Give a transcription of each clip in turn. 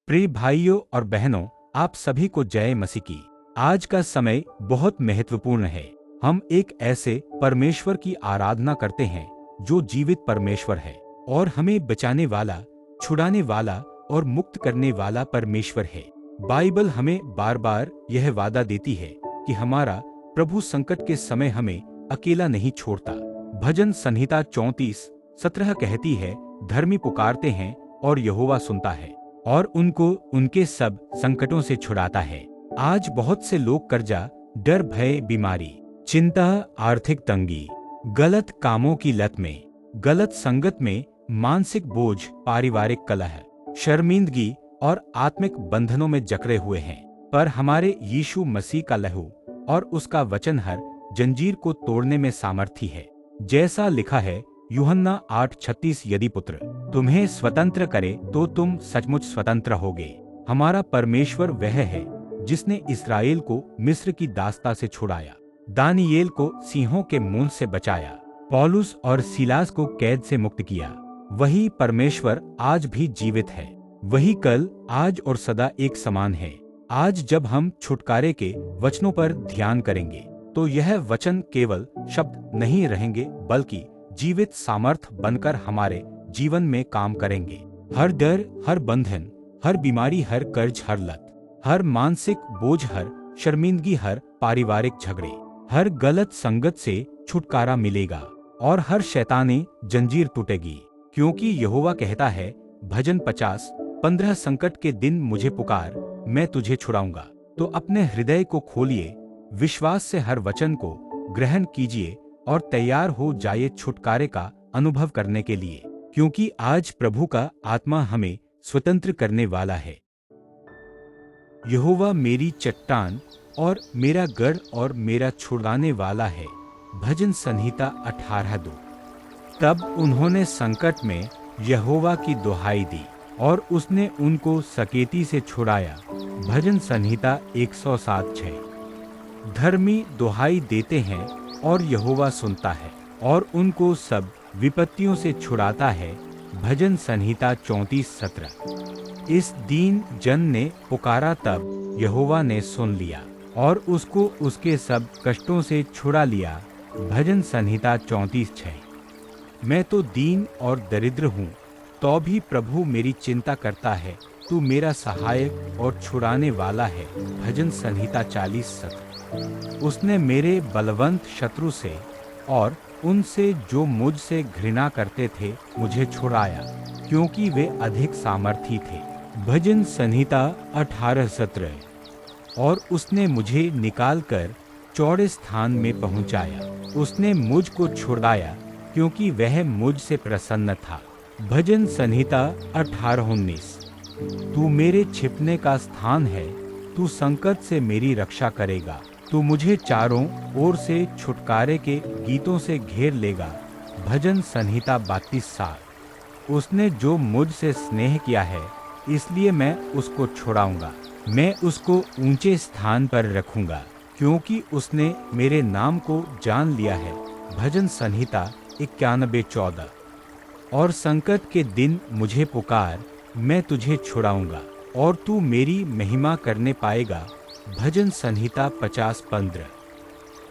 प्रिय भाइयों और बहनों, आप सभी को जय मसीह की। आज का समय बहुत महत्वपूर्ण है। हम एक ऐसे परमेश्वर की आराधना करते हैं जो जीवित परमेश्वर है और हमें बचाने वाला, छुड़ाने वाला और मुक्त करने वाला परमेश्वर है। बाइबल हमें बार बार यह वादा देती है कि हमारा प्रभु संकट के समय हमें अकेला नहीं छोड़ता। भजन संहिता 34:17 कहती है, धर्मी पुकारते हैं और यहोवा सुनता है और उनको उनके सब संकटों से छुड़ाता है। आज बहुत से लोग कर्जा, डर, भय, बीमारी, चिंता, आर्थिक तंगी, गलत कामों की लत में, गलत संगत में, मानसिक बोझ, पारिवारिक कलह, शर्मिंदगी और आत्मिक बंधनों में जकड़े हुए हैं। पर हमारे यीशु मसीह का लहू और उसका वचन हर जंजीर को तोड़ने में सामर्थी है। जैसा लिखा है यूहन्ना 8:36, यदि पुत्र तुम्हें स्वतंत्र करे तो तुम सचमुच स्वतंत्र होगे। हमारा परमेश्वर वह है जिसने इस्राएल को मिस्र की दास्ता से छुड़ाया, दानियेल को सिंहों के मुंह से बचाया, पौलुस और सीलास को कैद से मुक्त किया। वही परमेश्वर आज भी जीवित है। वही कल, आज और सदा एक समान है। आज जब हम छुटकारे के वचनों पर ध्यान करेंगे तो यह वचन केवल शब्द नहीं रहेंगे बल्कि जीवित सामर्थ बनकर हमारे जीवन में काम करेंगे। हर डर, हर बंधन, हर बीमारी, हर कर्ज, हर लत, हर मानसिक बोझ, हर शर्मिंदगी, हर पारिवारिक झगड़े, हर गलत संगत से छुटकारा मिलेगा और हर शैतानी जंजीर टूटेगी। क्योंकि यहोवा कहता है, भजन 50:15, संकट के दिन मुझे पुकार, मैं तुझे छुड़ाऊंगा। तो अपने हृदय को खोलिए, विश्वास से हर वचन को ग्रहण कीजिए और तैयार हो जाइए छुटकारे का अनुभव करने के लिए, क्योंकि आज प्रभु का आत्मा हमें स्वतंत्र करने वाला है। यहोवा मेरी चट्टान और मेरा गढ़ और मेरा छुड़ाने वाला है। भजन संहिता 18:2। तब उन्होंने संकट में यहोवा की दुहाई दी और उसने उनको सकेती से छुड़ाया। भजन संहिता 107:6। धर्मी दुहाई देते हैं और यहोवा सुनता है और उनको सब विपत्तियों से छुड़ाता है। भजन संहिता 34:17। इस दीन जन ने पुकारा, तब यहोवा ने सुन लिया और उसको उसके सब कष्टों से छुड़ा लिया। भजन संहिता 34:6। मैं तो दीन और दरिद्र हूँ, तो भी प्रभु मेरी चिंता करता है। तू मेरा सहायक और छुड़ाने वाला है। भजन संहिता 40:7। उसने मेरे बलवंत शत्रु से और उनसे जो मुझसे घृणा करते थे मुझे छुड़ाया, क्योंकि वे अधिक सामर्थी थे। भजन संहिता 18:17। और उसने मुझे निकालकर चौड़े स्थान में पहुंचाया। उसने मुझ को छुड़ाया क्योंकि वह मुझसे प्रसन्न था। भजन संहिता 18:19। तू मेरे छिपने का स्थान है, तू संकट से मेरी रक्षा करेगा। तू मुझे चारों ओर से छुटकारे के गीतों से घेर लेगा। भजन संहिता 32:7। उसने जो मुझसे स्नेह किया है, इसलिए मैं उसको छुड़ाऊंगा। मैं उसको ऊंचे स्थान पर रखूंगा, क्योंकि उसने मेरे नाम को जान लिया है। भजन संहिता 91:14। और संकट के दिन मुझे पुकार, मैं तुझे छुड़ाऊंगा और तू मेरी महिमा करने पाएगा। भजन संहिता 50:15।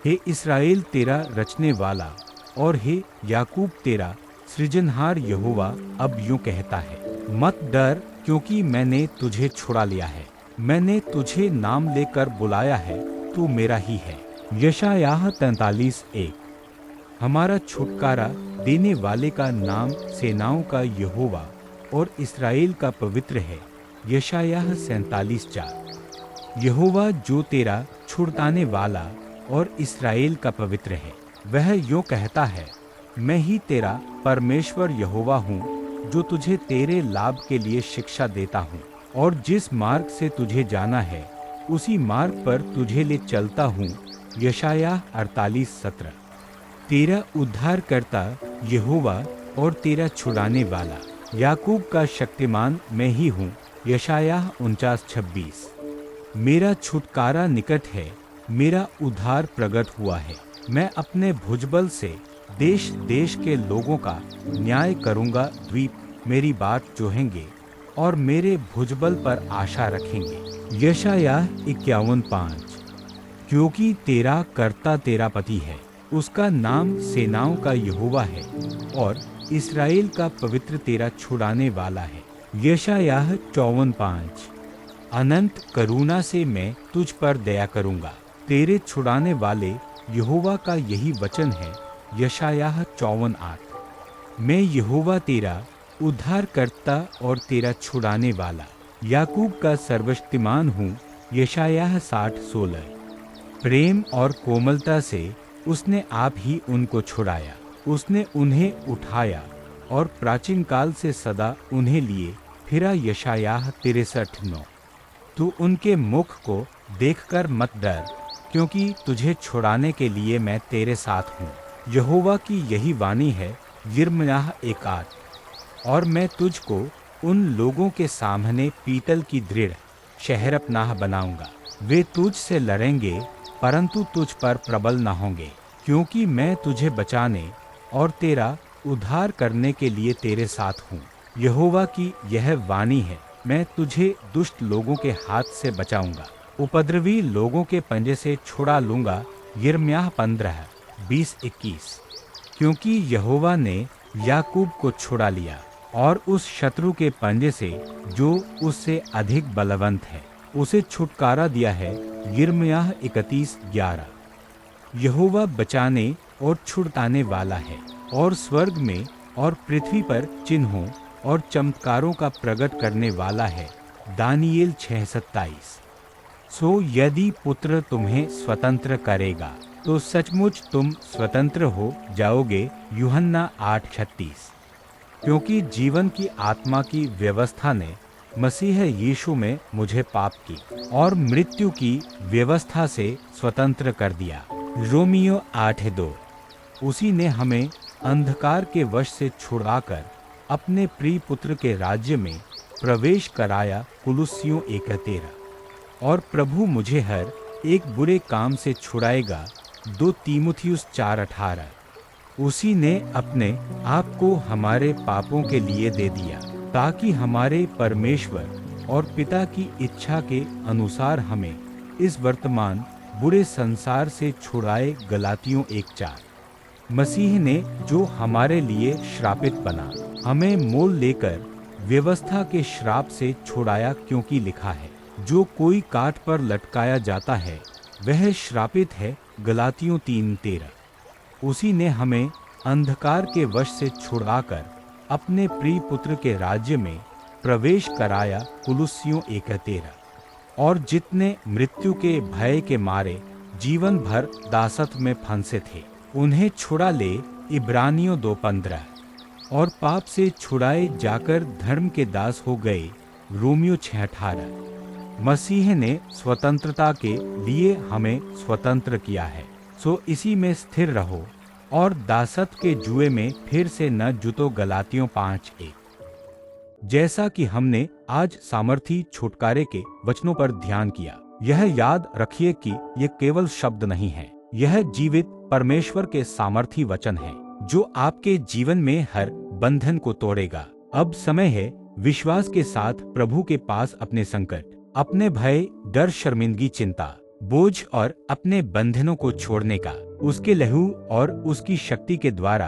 हे इस्राएल तेरा रचने वाला और हे याकूब तेरा सृजनहार यहोवा अब यूं कहता है, मत डर, क्योंकि मैंने तुझे छुड़ा लिया है। मैंने तुझे नाम लेकर बुलाया है, तू मेरा ही है। यशायाह 43:1। हमारा छुटकारा देने वाले का नाम सेनाओं का यहोवा और इस्राएल का पवित्र है। यशायाह 47:4। यहोवा जो तेरा छुड़ाने वाला और इस्राएल का पवित्र है, वह यूं कहता है, मैं ही तेरा परमेश्वर यहोवा हूँ, जो तुझे तेरे लाभ के लिए शिक्षा देता हूँ और जिस मार्ग से तुझे जाना है उसी मार्ग पर तुझे ले चलता हूँ। यशायाह 48:17। तेरा उद्धारकर्ता यहोवा और तेरा छुड़ाने वाला याकूब का शक्तिमान मैं ही हूँ। यशायाह 49:26। मेरा छुटकारा निकट है, मेरा उद्धार प्रकट हुआ है। मैं अपने भुजबल से देश देश के लोगों का न्याय करूंगा। द्वीप मेरी बात जोहेंगे और मेरे भुजबल पर आशा रखेंगे। यशायाह 51:5। क्योंकि तेरा कर्ता तेरा पति है, उसका नाम सेनाओं का यहोवा है और इस्राएल का पवित्र तेरा छुड़ाने वाला है। यशायाह 54:5। अनंत करुणा से मैं तुझ पर दया करूंगा, तेरे छुड़ाने वाले यहोवा का यही वचन है। यशायाह 54:8। मैं यहोवा तेरा उद्धारकर्ता और तेरा छुड़ाने वाला, याकूब का सर्वशक्तिमान हूँ। यशायाह 60:16। प्रेम और कोमलता से उसने आप ही उनको छुड़ाया, उसने उन्हें उठाया और प्राचीन काल से सदा उन्हें लिए फिरा। यशायाह 63:9। तू उनके मुख को देखकर मत डर, क्योंकि तुझे छुड़ाने के लिए मैं तेरे साथ हूँ। यहोवा की यही वाणी है। यिर्मयाह 1:8। और मैं तुझको उन लोगों के सामने पीतल की दृढ़ शहरपनाह बनाऊंगा, वे तुझ से लड़ेंगे परंतु तुझ पर प्रबल न होंगे, क्योंकि मैं तुझे बचाने और तेरा उद्धार करने के लिए तेरे साथ हूँ। यहोवा की यह वाणी है, मैं तुझे दुष्ट लोगों के हाथ से बचाऊंगा, उपद्रवी लोगों के पंजे से छुड़ा लूंगा। यिर्मयाह 15:20-21। क्योंकि यहोवा ने याकूब को छुड़ा लिया और उस शत्रु के पंजे से जो उससे अधिक बलवंत है, उसे छुटकारा दिया है। यिर्मयाह 31:11। यहोवा बचाने और छुड़ाने वाला है और स्वर्ग में और पृथ्वी पर चिन्हों और चमत्कारों का प्रकट करने वाला है। दानियेल 6:27। सो यदि पुत्र तुम्हें स्वतंत्र करेगा तो सचमुच तुम स्वतंत्र हो जाओगे। यूहन्ना 8:36। क्योंकि जीवन की आत्मा की व्यवस्था ने मसीह यीशु में मुझे पाप की और मृत्यु की व्यवस्था से स्वतंत्र कर दिया। रोमियो 8:2। उसी ने हमें अंधकार के वश से छुड़ाकर अपने प्रिय पुत्र के राज्य में प्रवेश कराया। कुलुस्सियों 1:13। और प्रभु मुझे हर एक बुरे काम से छुड़ाएगा। 2 तीमुथियुस 4:18। उसी ने अपने आप को हमारे पापों के लिए दे दिया, ताकि हमारे परमेश्वर और पिता की इच्छा के अनुसार हमें इस वर्तमान बुरे संसार से छुड़ाए। गलातियों 1:4। मसीह ने जो हमारे लिए श्रापित बना, हमें मोल लेकर व्यवस्था के श्राप से छुड़ाया, क्योंकि लिखा है, जो कोई काठ पर लटकाया जाता है वह श्रापित है। गलातियों 3:13। उसी ने हमें अंधकार के वश से छुड़ाकर अपने प्रिय पुत्र के राज्य में प्रवेश कराया। कुलुस्सियों 1:13। और जितने मृत्यु के भय के मारे जीवन भर दासत्व में फंसे थे, उन्हें छुड़ा ले। इब्रानियों 2:15। और पाप से छुड़ाए जाकर धर्म के दास हो गए। रोमियो 6:18। मसीह ने स्वतंत्रता के लिए हमें स्वतंत्र किया है, सो इसी में स्थिर रहो और दासत्व के जुए में फिर से न जुतो। गलातियों 5:1। जैसा कि हमने आज सामर्थी छुटकारे के वचनों पर ध्यान किया, यह याद रखिए कि ये केवल शब्द नहीं है, यह जीवित परमेश्वर के सामर्थी वचन है, जो आपके जीवन में हर बंधन को तोड़ेगा। अब समय है विश्वास के साथ प्रभु के पास अपने संकट, अपने भय, डर, शर्मिंदगी, चिंता, बोझ और अपने बंधनों को छोड़ने का। उसके लहू और उसकी शक्ति के द्वारा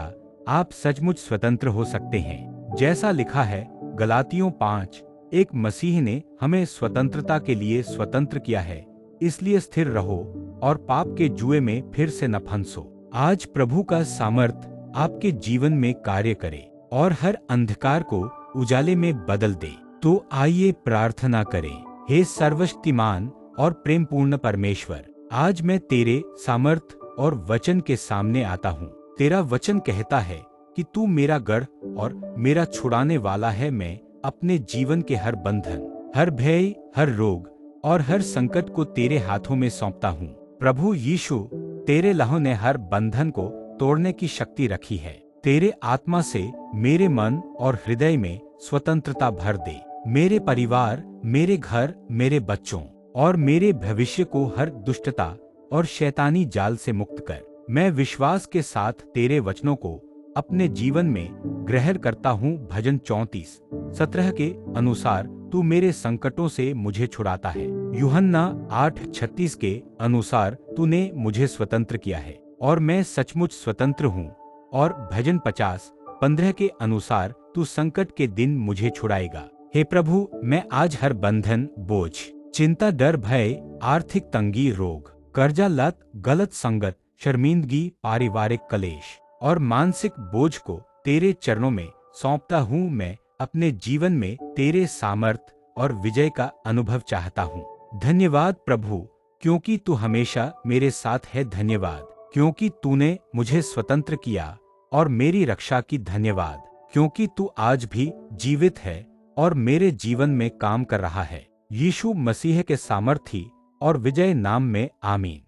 आप सचमुच स्वतंत्र हो सकते हैं। जैसा लिखा है गलातियों 5:1, मसीह ने हमें स्वतंत्रता के लिए स्वतंत्र किया है, इसलिए स्थिर रहो और पाप के जुए में फिर से न फंसो। आज प्रभु का सामर्थ आपके जीवन में कार्य करे और हर अंधकार को उजाले में बदल दे। तो आइए प्रार्थना करें। हे सर्वशक्तिमान और प्रेमपूर्ण परमेश्वर, आज मैं तेरे सामर्थ और वचन के सामने आता हूँ। तेरा वचन कहता है कि तू मेरा गढ़ और मेरा छुड़ाने वाला है। मैं अपने जीवन के हर बंधन, हर भय, हर रोग और हर संकट को तेरे हाथों में सौंपता हूँ। प्रभु यीशु, तेरे लहू ने हर बंधन को तोड़ने की शक्ति रखी है। तेरे आत्मा से मेरे मन और हृदय में स्वतंत्रता भर दे। मेरे परिवार, मेरे घर, मेरे बच्चों और मेरे भविष्य को हर दुष्टता और शैतानी जाल से मुक्त कर। मैं विश्वास के साथ तेरे वचनों को अपने जीवन में ग्रहण करता हूँ। भजन 34:17 के अनुसार तू मेरे संकटों से मुझे छुड़ाता है। यूहन्ना 8:36 के अनुसार तूने मुझे स्वतंत्र किया है और मैं सचमुच स्वतंत्र हूँ। और भजन 50:15 के अनुसार तू संकट के दिन मुझे छुड़ाएगा। हे प्रभु, मैं आज हर बंधन, बोझ, चिंता, डर, भय, आर्थिक तंगी, रोग, कर्जा, लत, गलत संगत, शर्मिंदगी, पारिवारिक कलेश और मानसिक बोझ को तेरे चरणों में सौंपता हूँ। मैं अपने जीवन में तेरे सामर्थ और विजय का अनुभव चाहता हूँ। धन्यवाद प्रभु, क्योंकि तू हमेशा मेरे साथ है। धन्यवाद क्योंकि तूने मुझे स्वतंत्र किया और मेरी रक्षा की। धन्यवाद क्योंकि तू आज भी जीवित है और मेरे जीवन में काम कर रहा है। यीशु मसीह के सामर्थी और विजय नाम में, आमीन।